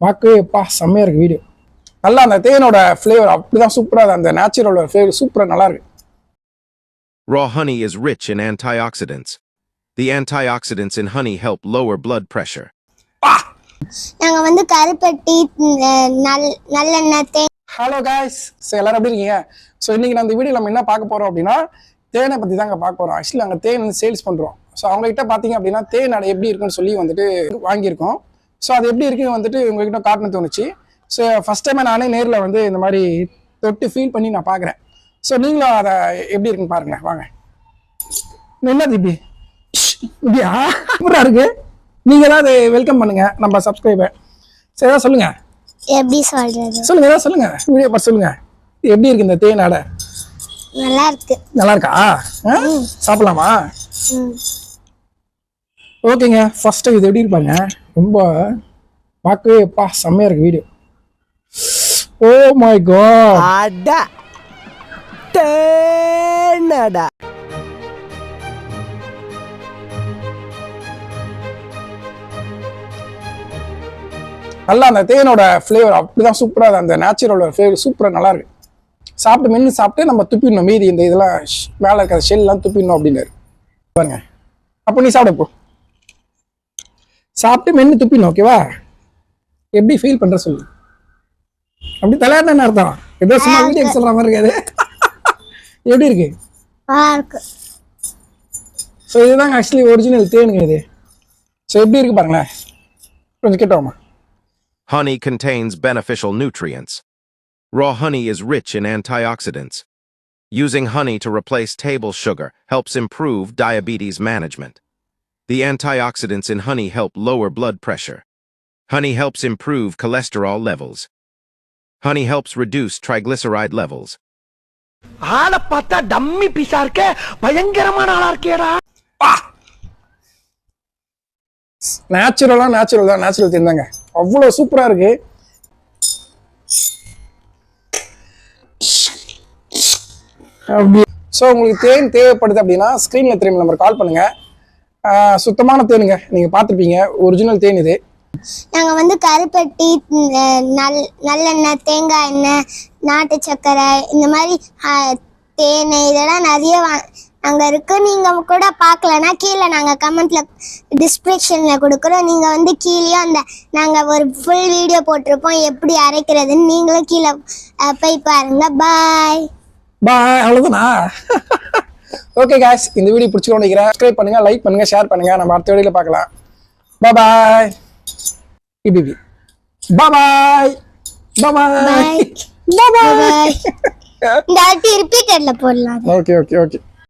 பார்க்கவே செம்மையாக இருக்குது வீடியோ. நல்லா அந்த தேனோட ஃப்ளேவர் அப்படிதான் சூப்பராக அந்த நேச்சுரலோட ஃப்ளேவர் சூப்பராக நல்லா இருக்கு. Raw honey is rich in antioxidants. The antioxidants in honey help lower blood pressure. நாங்க வந்து கருப்பட்டி நல்லெண்ணெய் தேன். ஹலோ காய்ஸ், ஸோ எல்லாரும் எப்படி இருக்கீங்க? ஸோ இன்னைக்கு நான் இந்த வீடியோ நம்ம என்ன பார்க்க போறோம் அப்படின்னா தேனை பற்றி தாங்க பார்க்க போகிறோம். ஆக்சுவலி நாங்கள் தேன் வந்து சேல்ஸ் பண்ணுறோம். ஸோ அவங்ககிட்ட பார்த்தீங்க அப்படின்னா தேன் அடை எப்படி இருக்குன்னு சொல்லி வந்துட்டு வாங்கியிருக்கோம். ஸோ அது எப்படி இருக்குன்னு வந்துட்டு உங்ககிட்ட காட்டணும் தோணுச்சு. ஸோ ஃபஸ்ட் டைம் நானே நேரில் வந்து இந்த மாதிரி தொட்டு ஃபீல் பண்ணி நான் பார்க்குறேன். ஸோ நீங்களும் அதை எப்படி இருக்குன்னு பாருங்களேன். வாங்க. என்னது இப்படியா சூப்பராக இருக்கு. நீங்கள் ஏதாவது வெல்கம் பண்ணுங்க நம்ம சப்ஸ்கிரைபர். சரி, ஏதாவது சொல்லுங்க. எப்படி சொல்றது? சொல்லுங்க, ஏதாவது சொல்லுங்க. வீடியோ பார்த்து சொல்லுங்க. எப்படி இருக்கு இந்த தேன் அடை? நல்லா இருக்கு. நல்லா இருக்கா? சாப்பிடலாமா? ஓகேங்க. ஃபர்ஸ்ட் இது எப்படி இருப்பாங்க, ரொம்ப பார்க்கவே செம்மையா இருக்கு வீடியோ. Oh my God. அடா தேனடா. நல்லா அந்த தேனோட ஃப்ளேவர் அப்படிதான் சூப்பராக அந்த நேச்சுரலோட ஃப்ளேவர் சூப்பராக நல்லா இருக்கு. சாப்பிட்டு மென்று சாப்பிட்டு நம்ம துப்பிடணும், மீதி இந்த இதெல்லாம் மேலே இருக்கிற ஷெல்லாம் துப்பிடணும் அப்படின்னாரு பாருங்க. அப்போ நீ சாப்பிட போ, சாப்பிட்டு மென்று துப்பிடணும். ஓகேவா? எப்படி ஃபீல் பண்ற சொல்லு. அப்படி தலையாடுன அர்த்தம். ஏதோ சும்மா வீடியோ சொல்ற மாதிரி இருக்காது. எப்படி இருக்கு? ஸோ இதுதாங்க ஆக்சுவலி ஒரிஜினல் தேனுங்க இது. ஸோ எப்படி இருக்கு பாருங்களேன். கொஞ்சம் கேட்டோமா. Honey contains beneficial nutrients. Raw honey is rich in antioxidants. Using honey to replace table sugar helps improve diabetes management. The antioxidants in honey help lower blood pressure. Honey helps improve cholesterol levels. Honey helps reduce triglyceride levels. ஆளை பார்த்தா dummy பீஸா இருக்க, பயங்கரமான ஆளா இருக்கேடா. Natural தேன் அவ்வளோ சூப்பரா இருக்கு. So உங்களுக்கு தேன் தேவைப்படுது அப்படின்னா ஸ்க்ரீன்ல திரும்ப நம்பர் கால் பண்ணுங்க. சுத்தமான தேனுங்க, நீங்க பார்த்துருப்பீங்க. ஒரிஜினல் தேன் இது. நாங்க வந்து கருப்பட்டி நல்லெண்ணெய் தேங்காய் எண்ணெய் நாட்டு சர்க்கரை இந்த மாதிரி தேன் இதெல்லாம் நிறைய அங்க இருக்கு. நீங்க கூட பார்க்கலன்னா கீழே நாங்க கமெண்ட்ல டிஸ்கிரிப்ஷன்ல கொடுக்குறோம். நீங்க வந்து கீழேயும் அந்த நாங்க ஒரு ஃபுல் வீடியோ போட்டிருப்போம் எப்படி அரைக்கிறதுன்னு. நீங்களும் கீழே போய் பாருங்க. பாய் பாய். அவ்வளோதானா? ஓகே காய்ஸ், இந்த வீடியோ பிடிச்சிக்கொண்டு நினைக்கிறேன். சப்ஸ்கிரைப் பண்ணுங்க, லைக் பண்ணுங்க, ஷேர் பண்ணுங்க. நம்ம அடுத்த வீடியோல பார்க்கலாம். பாய். பாய். பாய். இந்த ரிப்பீட்டட்ல போடலாம். ஓகே.